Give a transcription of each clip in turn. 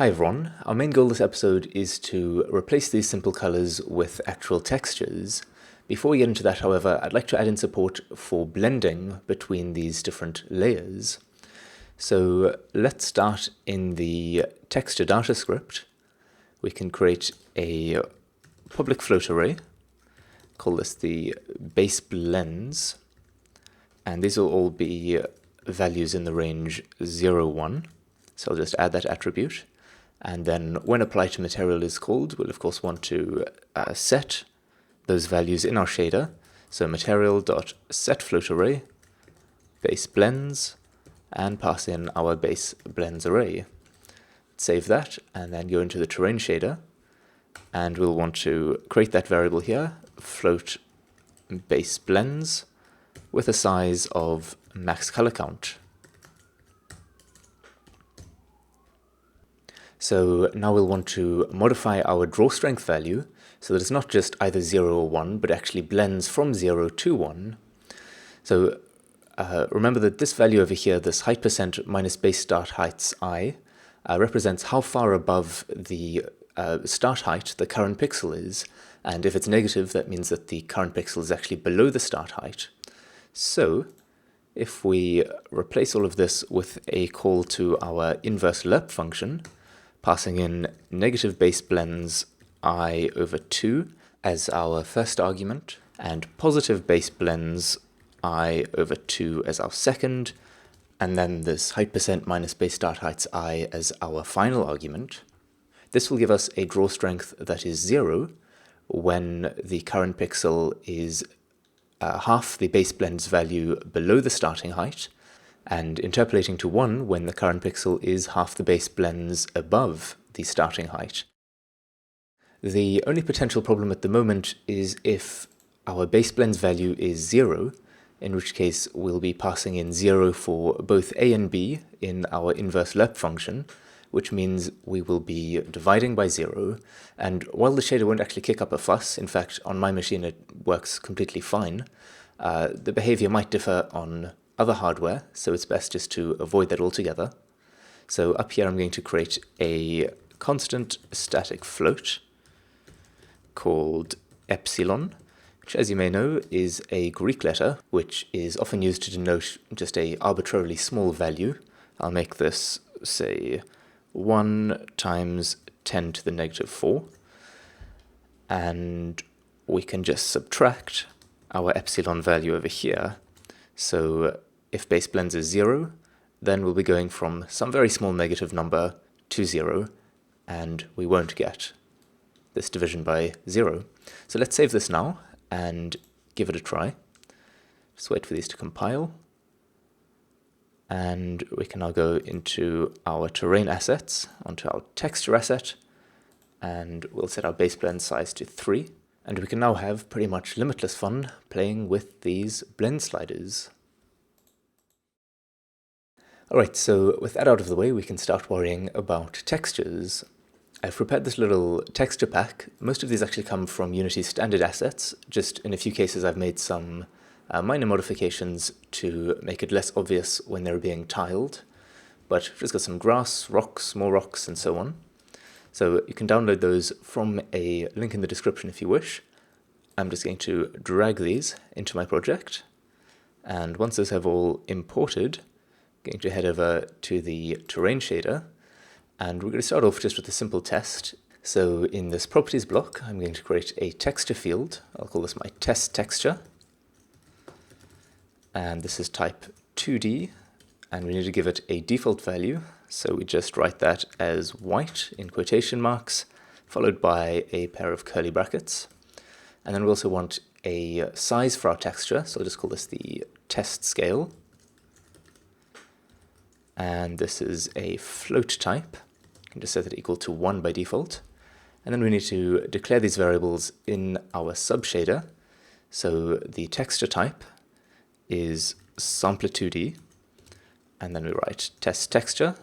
Hi everyone, our main goal this episode is to replace these simple colors with actual textures. Before we get into that, however, I'd like to add in support for blending between these different layers. So let's start in the texture data script. We can create a public float array, call this the base blends, and these will all be values in the range 0, 1. So I'll just add that attribute. And then when apply to material is called, we'll of course want to set those values in our shader. So material.setFloatArray, base blends, and pass in our base blends array. Save that, and then go into the terrain shader, and we'll want to create that variable here, float base blends, with a size of max color count. So now we'll want to modify our draw strength value so that it's not just either 0 or 1, but actually blends from 0 to 1. So remember that this value over here, this height percent minus base start heights I, represents how far above the start height the current pixel is. And if it's negative, that means that the current pixel is actually below the start height. So if we replace all of this with a call to our inverse lerp function, passing in negative base blends I over 2 as our first argument, and positive base blends I over 2 as our second, and then this height percent minus base start heights I as our final argument. This will give us a draw strength that is 0 when the current pixel is half the base blends value below the starting height, and interpolating to 1 when the current pixel is half the base blends above the starting height. The only potential problem at the moment is if our base blends value is 0, in which case we'll be passing in 0 for both a and b in our inverse lerp function, which means we will be dividing by 0, and while the shader won't actually kick up a fuss, in fact on my machine it works completely fine, the behavior might differ on other hardware, so it's best just to avoid that altogether. So up here I'm going to create a constant static float called epsilon, which as you may know is a Greek letter, which is often used to denote just a arbitrarily small value. I'll make this, say, 1 times 10 to the negative 4, and we can just subtract our epsilon value over here. So if base blends is 0, then we'll be going from some very small negative number to 0, and we won't get this division by 0. So let's save this now and give it a try. Just wait for these to compile. And we can now go into our terrain assets, onto our texture asset, and we'll set our base blend size to 3. And we can now have pretty much limitless fun playing with these blend sliders. Alright, so with that out of the way, we can start worrying about textures. I've prepared this little texture pack. Most of these actually come from Unity's standard assets. Just in a few cases I've made some minor modifications to make it less obvious when they're being tiled. But we've just got some grass, rocks, more rocks, and so on. So you can download those from a link in the description if you wish. I'm just going to drag these into my project. And once those have all imported, I'm going to head over to the terrain shader, and we're going to start off just with a simple test. So in this properties block, I'm going to create a texture field. I'll call this my test texture. And this is type 2D, and we need to give it a default value. So we just write that as white in quotation marks, followed by a pair of curly brackets. And then we also want a size for our texture, so I'll just call this the test scale. And this is a float type. You can just set it equal to 1 by default. And then we need to declare these variables in our subshader. So the texture type is sampler2D, and then we write test texture,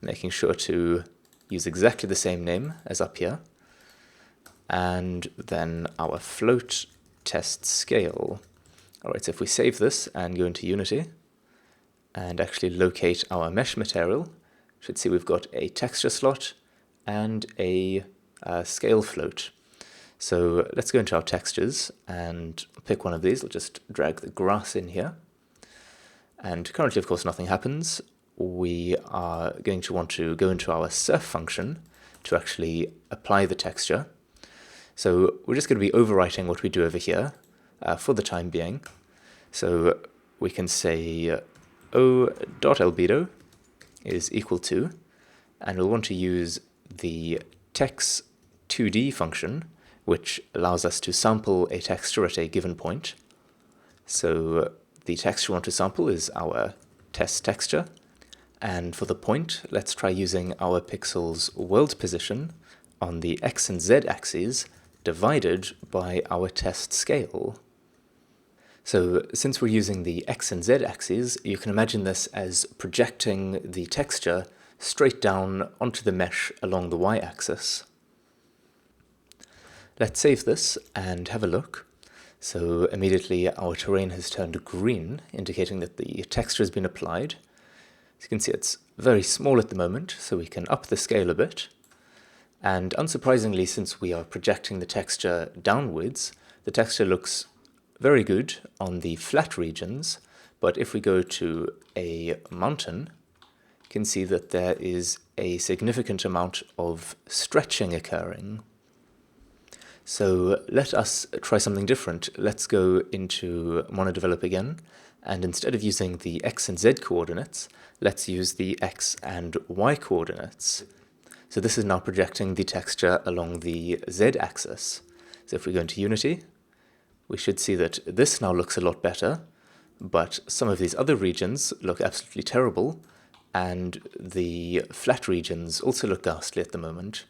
making sure to use exactly the same name as up here. And then our float test scale. Alright, so if we save this and go into Unity, and actually locate our mesh material, should see we've got a texture slot and a scale float. So let's go into our textures and pick one of these. I'll just drag the grass in here. And currently, of course, nothing happens. We are going to want to go into our surf function to actually apply the texture. So we're just going to be overwriting what we do over here for the time being. So we can say O.albedo is equal to, and we'll want to use the text2D function, which allows us to sample a texture at a given point. So the texture we want to sample is our test texture. And for the point, let's try using our pixel's world position on the x and z axes divided by our test scale. So since we're using the x and z axes, you can imagine this as projecting the texture straight down onto the mesh along the y-axis. Let's save this and have a look. So immediately our terrain has turned green, indicating that the texture has been applied. As you can see, it's very small at the moment, so we can up the scale a bit. And unsurprisingly, since we are projecting the texture downwards, the texture looks very good on the flat regions, but if we go to a mountain, you can see that there is a significant amount of stretching occurring. So let us try something different. Let's go into MonoDevelop again, and instead of using the x and z coordinates, let's use the x and y coordinates. So this is now projecting the texture along the z-axis. So if we go into Unity, we should see that this now looks a lot better, but some of these other regions look absolutely terrible, and the flat regions also look ghastly at the moment.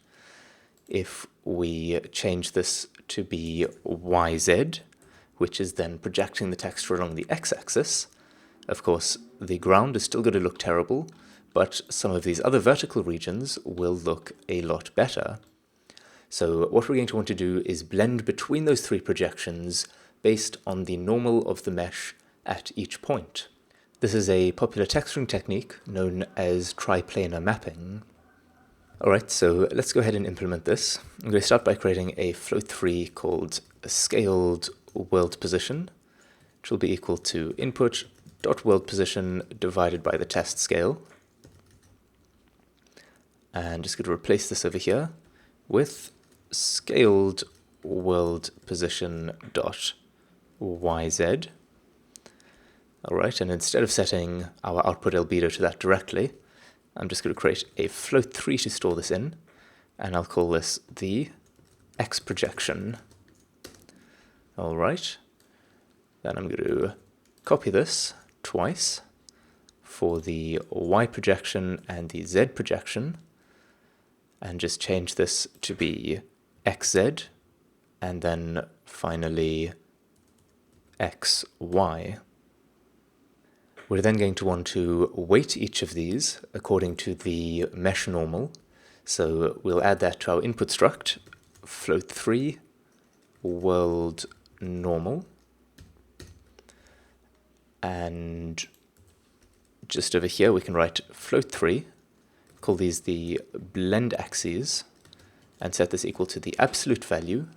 If we change this to be YZ, which is then projecting the texture along the x-axis, of course, the ground is still going to look terrible, but some of these other vertical regions will look a lot better. So what we're going to want to do is blend between those three projections based on the normal of the mesh at each point. This is a popular texturing technique known as TriPlanar mapping. Alright, so let's go ahead and implement this. I'm going to start by creating a float3 called scaled world position, which will be equal to input.world position divided by the test scale. And just going to replace this over here with scaled world position dot yz. Alright, and instead of setting our output albedo to that directly, I'm just going to create a float3 to store this in, and I'll call this the x projection. Alright, then I'm going to copy this twice for the y projection and the z projection, and just change this to be xz, and then finally xy. We're then going to want to weight each of these according to the mesh normal. So we'll add that to our input struct, float3 world normal. And just over here we can write float3, call these the blend axes, and set this equal to the absolute value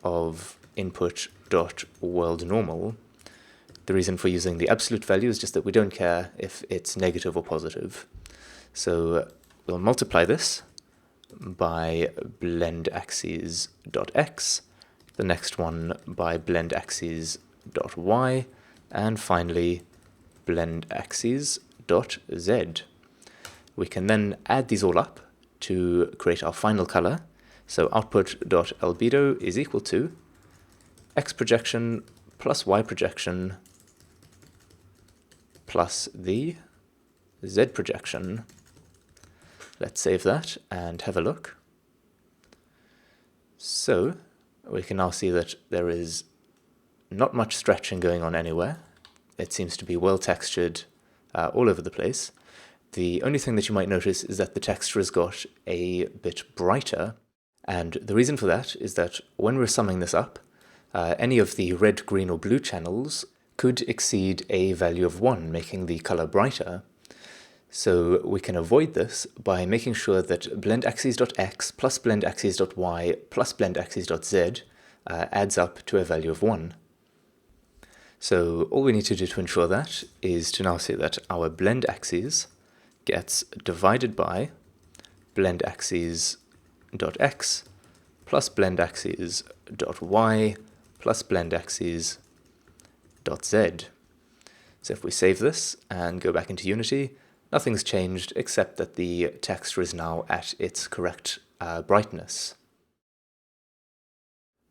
of input.world normal. The reason for using the absolute value is just that we don't care if it's negative or positive. So we'll multiply this by blendAxes.x, the next one by blendAxes.y, and finally blendAxes.z. We can then add these all up to create our final color. So output.albedo is equal to x projection plus y projection plus the z projection. Let's save that and have a look. So we can now see that there is not much stretching going on anywhere. It seems to be well textured all over the place. The only thing that you might notice is that the texture has got a bit brighter, and the reason for that is that when we're summing this up, any of the red, green or blue channels could exceed a value of 1, making the color brighter. So we can avoid this by making sure that blendaxes.x plus blendaxes.y plus blendaxes.z adds up to a value of 1. So all we need to do to ensure that is to now say that our blend axes gets divided by blendaxes.x plus blendaxes.y plus blendaxes.z. So if we save this and go back into Unity, nothing's changed except that the texture is now at its correct brightness.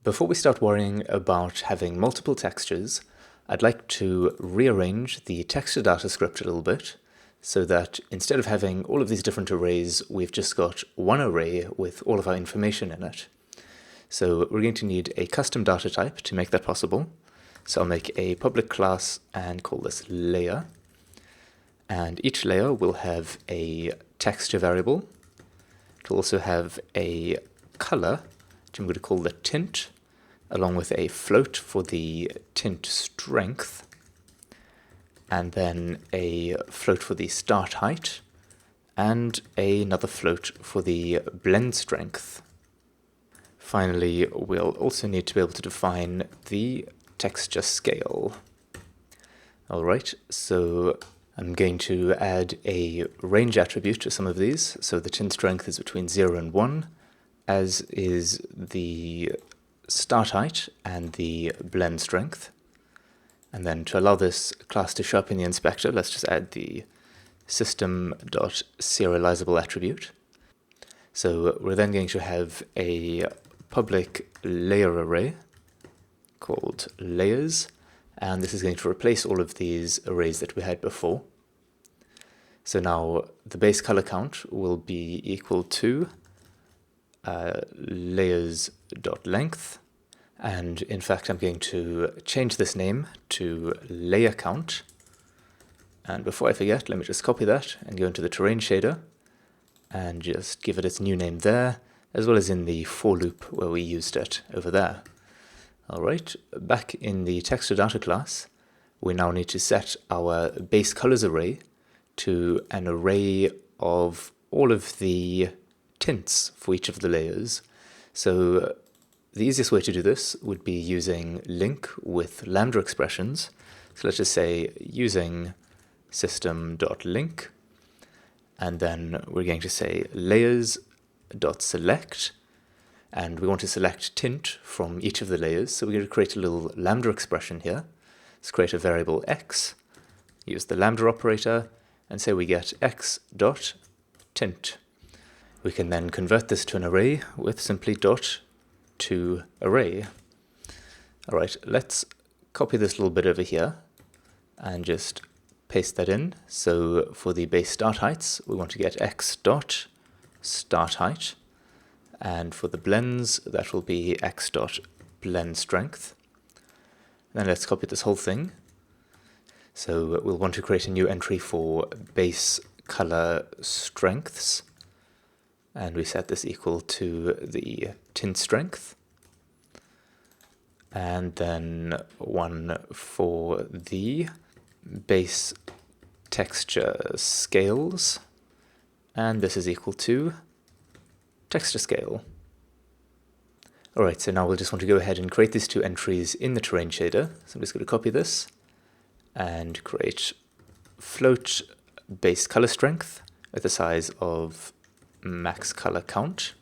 Before we start worrying about having multiple textures, I'd like to rearrange the texture data script a little bit so that instead of having all of these different arrays, we've just got one array with all of our information in it. So we're going to need a custom data type to make that possible. So I'll make a public class and call this layer. And each layer will have a texture variable. It'll also have a color, which I'm going to call the tint, along with a float for the tint strength, and then a float for the start height, and another float for the blend strength. Finally, we'll also need to be able to define the texture scale. Alright, so I'm going to add a range attribute to some of these. So the tint strength is between 0 and 1, as is the start height and the blend strength. And then to allow this class to show up in the inspector, let's just add the system.serializable attribute. So we're then going to have a public layer array called layers, and this is going to replace all of these arrays that we had before. So now the base color count will be equal to layers.length, and in fact I'm going to change this name to layer count. And before I forget, let me just copy that and go into the terrain shader and just give it its new name there, as well as in the for loop where we used it over there. Alright, back in the texture data class, we now need to set our base colors array to an array of all of the tints for each of the layers. So the easiest way to do this would be using link with lambda expressions. So let's just say using system.link, and then we're going to say layers.select, and we want to select tint from each of the layers. So we're going to create a little lambda expression here. Let's create a variable x, use the lambda operator, and say we get x.tint. We can then convert this to an array with simply .toArray. Alright, let's copy this little bit over here and just paste that in. So for the base start heights, we want to get x.startHeight. And for the blends, that will be x.blendStrength. Then let's copy this whole thing. So we'll want to create a new entry for base color strengths. And we set this equal to the tint strength. And then one for the base texture scales. And this is equal to texture scale. Alright, so now we'll just want to go ahead and create these two entries in the terrain shader. So I'm just going to copy this and create float base color strength with the size of max color count.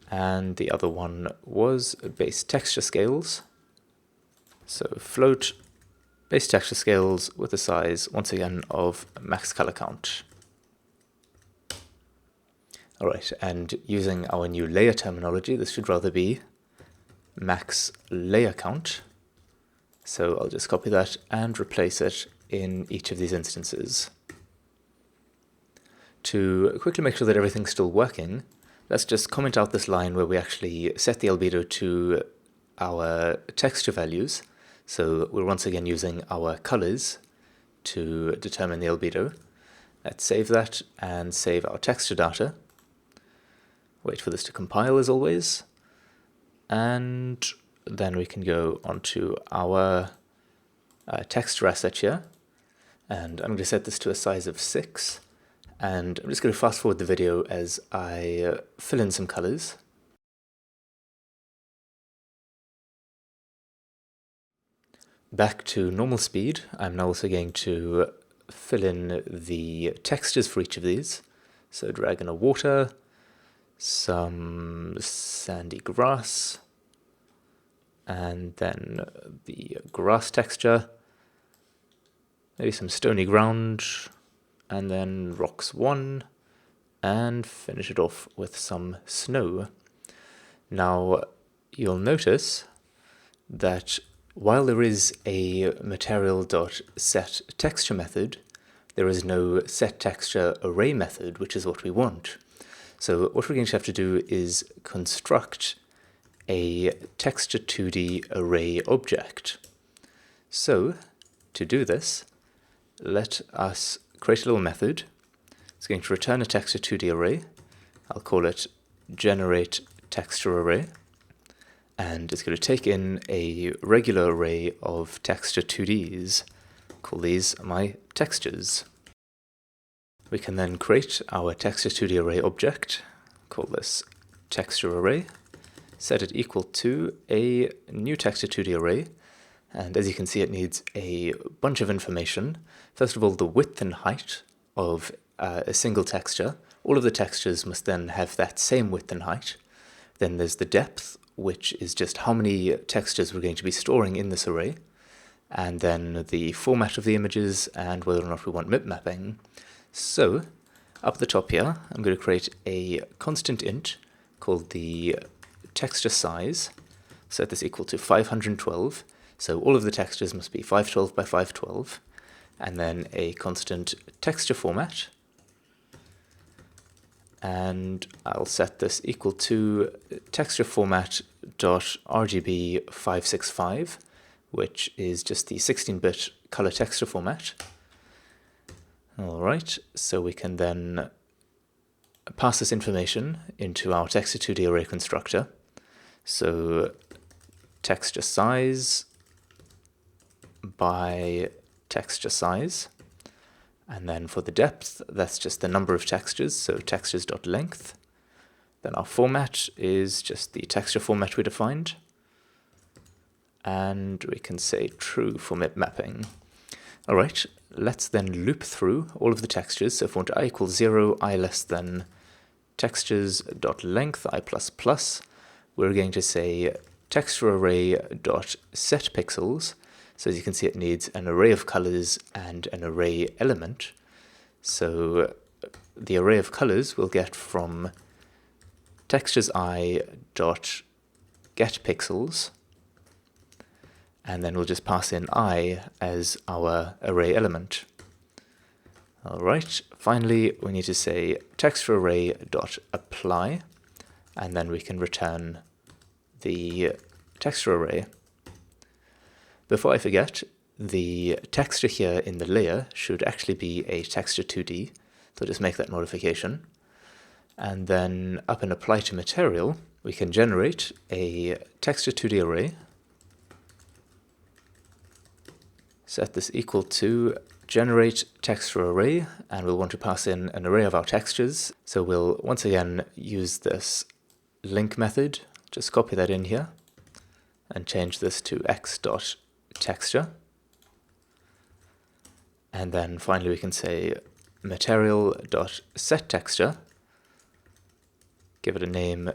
And the other one was base texture scales. So float base texture scales with the size, once again, of max color count. Alright, and using our new layer terminology, this should rather be max layer count. So I'll just copy that and replace it in each of these instances. To quickly make sure that everything's still working, let's just comment out this line where we actually set the albedo to our texture values. So we're once again using our colors to determine the albedo. Let's save that and save our texture data. Wait for this to compile as always. And then we can go onto our texture asset here. And I'm going to set this to a size of 6. And I'm just going to fast forward the video as I fill in some colors. Back to normal speed, I'm now also going to fill in the textures for each of these. So drag in a water, some sandy grass, and then the grass texture, maybe some stony ground, and then rocks 1, and finish it off with some snow. Now, you'll notice that while there is a material.setTexture method, there is no setTextureArray method, which is what we want. So what we're going to have to do is construct a texture2D array object. So to do this, let us create a little method. It's going to return a texture2D array. I'll call it generateTextureArray. And it's going to take in a regular array of texture2Ds. Call these my textures. We can then create our texture2D array object. Call this textureArray. Set it equal to a new texture2D array. And as you can see, it needs a bunch of information. First of all, the width and height of a single texture. All of the textures must then have that same width and height. Then there's the depth, which is just how many textures we're going to be storing in this array, and then the format of the images and whether or not we want MIP mapping. So up the top here, I'm going to create a constant int called the texture size. Set this equal to 512. So all of the textures must be 512 by 512, and then a constant texture format. And I'll set this equal to texture format.rgb565, which is just the 16-bit color texture format. All right, so we can then pass this information into our texture2D array constructor. So texture size by texture size. And then for the depth, that's just the number of textures, so textures.length. Then our format is just the texture format we defined. And we can say true for MIP mapping. All right, let's then loop through all of the textures. So if we want I equals 0, I less than textures.length, I++, we're going to say textureArray.setPixels. So as you can see, it needs an array of colors and an array element. So the array of colors we'll get from texturesI.getPixels, and then we'll just pass in I as our array element. All right, finally, we need to say textureArray.apply, and then we can return the texture array. Before I forget, the texture here in the layer should actually be a texture2D, so just make that modification. And then up in apply to material, we can generate a texture2D array. Set this equal to generate texture array, and we'll want to pass in an array of our textures. So we'll once again use this link method, just copy that in here, and change this to x.texture. And then finally we can say material.setTexture, give it a name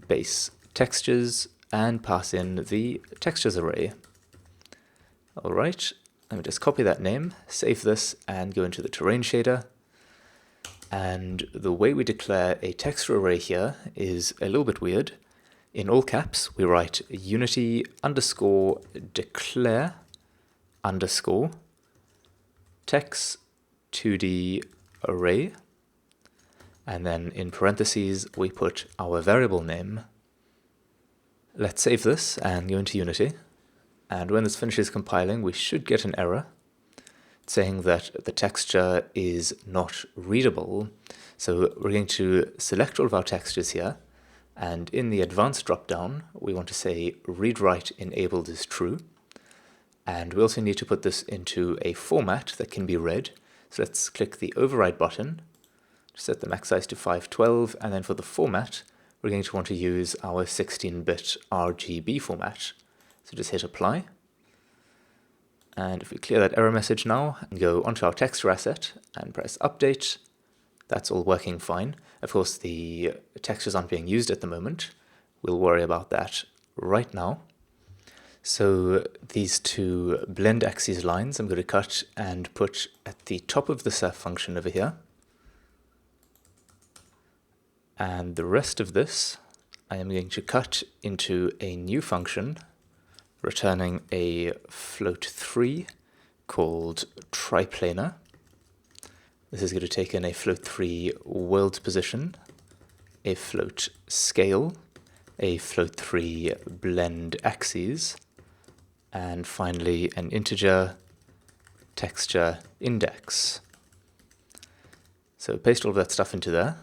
base textures, and pass in the textures array. All right, let me just copy that name, save this, and go into the terrain shader. And the way we declare a texture array here is a little bit weird. In all caps, we write unity underscore declare underscore text2D array, and then in parentheses we put our variable name. Let's save this and go into Unity, and when this finishes compiling we should get an error saying that the texture is not readable. So we're going to select all of our textures here, and in the advanced dropdown we want to say read write enabled is true. And we also need to put this into a format that can be read. So let's click the override button, set the max size to 512, and then for the format, we're going to want to use our 16-bit RGB format. So just hit apply. And if we clear that error message now and go onto our texture asset and press update, that's all working fine. Of course, the textures aren't being used at the moment. We'll worry about that right now. So these two blend axes lines I'm going to cut and put at the top of the surf function over here. And the rest of this I am going to cut into a new function, returning a float3 called TriPlanar. This is going to take in a float3 world position, a float scale, a float3 blend axes, and finally an integer texture index. So paste all of that stuff into there.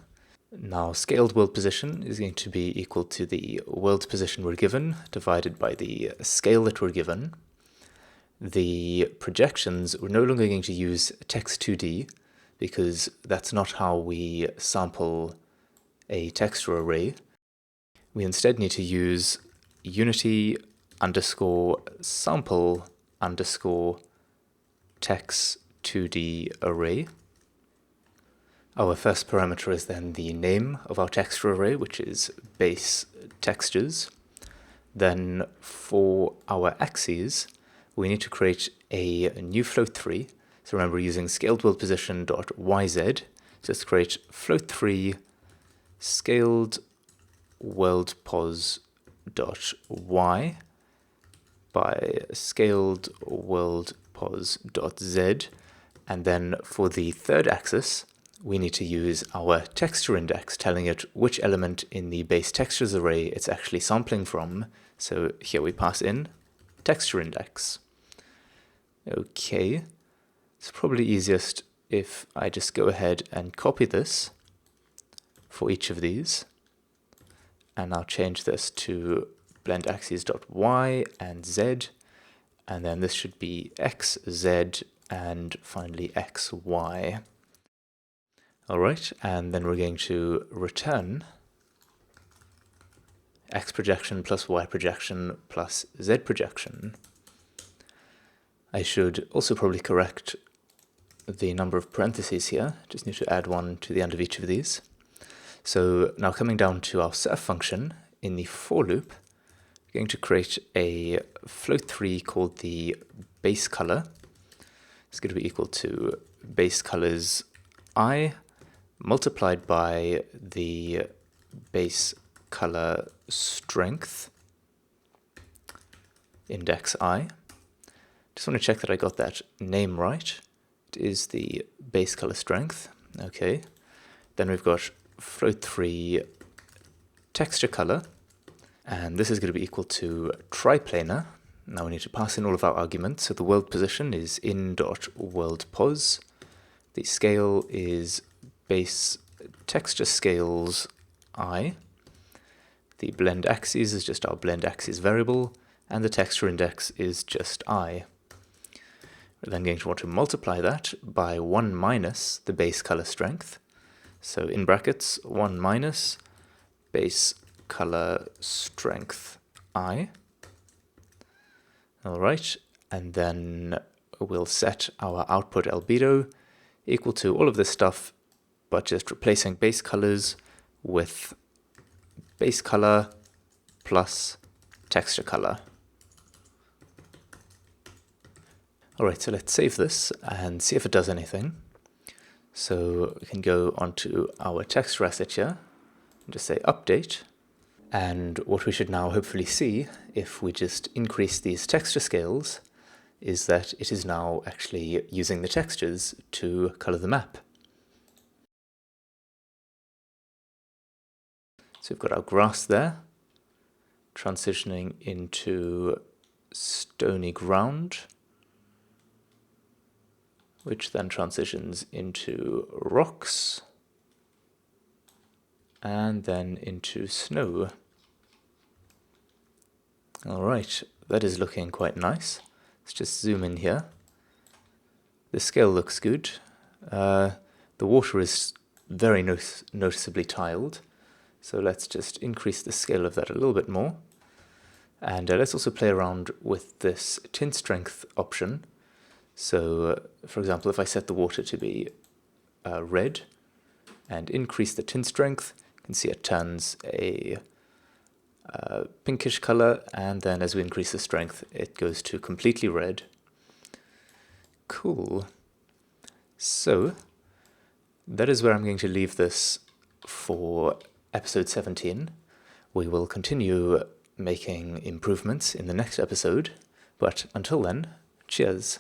Now scaled world position is going to be equal to the world position we're given divided by the scale that we're given. The projections, we're no longer going to use text2D because that's not how we sample a texture array. We instead need to use unity underscore sample underscore text2D array. Our first parameter is then the name of our texture array, which is base textures. Then for our axes, we need to create a new float3. So remember, using scaled world position.yz. So let's create float3 scaled world pos.y by scaled world pos.z. And then for the third axis, we need to use our texture index, telling it which element in the base textures array it's actually sampling from. So here we pass in texture index. Okay, it's probably easiest if I just go ahead and copy this for each of these. And I'll change this to blend axes.y and z. And then this should be x, z, and finally x, y. All right, and then we're going to return x projection plus y projection plus z projection. I should also probably correct the number of parentheses here. Just need to add one to the end of each of these. So now coming down to our surf function, in the for loop, we're going to create a float3 called the base color. It's going to be equal to base colors I multiplied by the base color strength, index I. Just want to check that I got that name right. It is the base color strength. Okay. Then we've got float3 texture color, and this is going to be equal to TriPlanar. Now we need to pass in all of our arguments. So the world position is in.worldPos. The scale is base texture scales I. The blend axes is just our blend axes variable, and the texture index is just I. We're then going to want to multiply that by 1 minus the base color strength. So in brackets, 1 minus base color strength I. All right, and then we'll set our output albedo equal to all of this stuff, but just replacing base colors with base color plus texture color. All right, so let's save this and see if it does anything. So we can go onto our texture asset here and just say update. And what we should now hopefully see, if we just increase these texture scales, is that it is now actually using the textures to color the map. So we've got our grass there, transitioning into stony ground, which then transitions into rocks, and then into snow. All right, that is looking quite nice. Let's just zoom in here. The scale looks good. The water is very noticeably tiled. So let's just increase the scale of that a little bit more. And let's also play around with this tint strength option. So, for example, if I set the water to be red and increase the tint strength, you can see it turns a pinkish color, and then as we increase the strength, it goes to completely red. Cool. So, that is where I'm going to leave this for episode 17. We will continue making improvements in the next episode, but until then, cheers.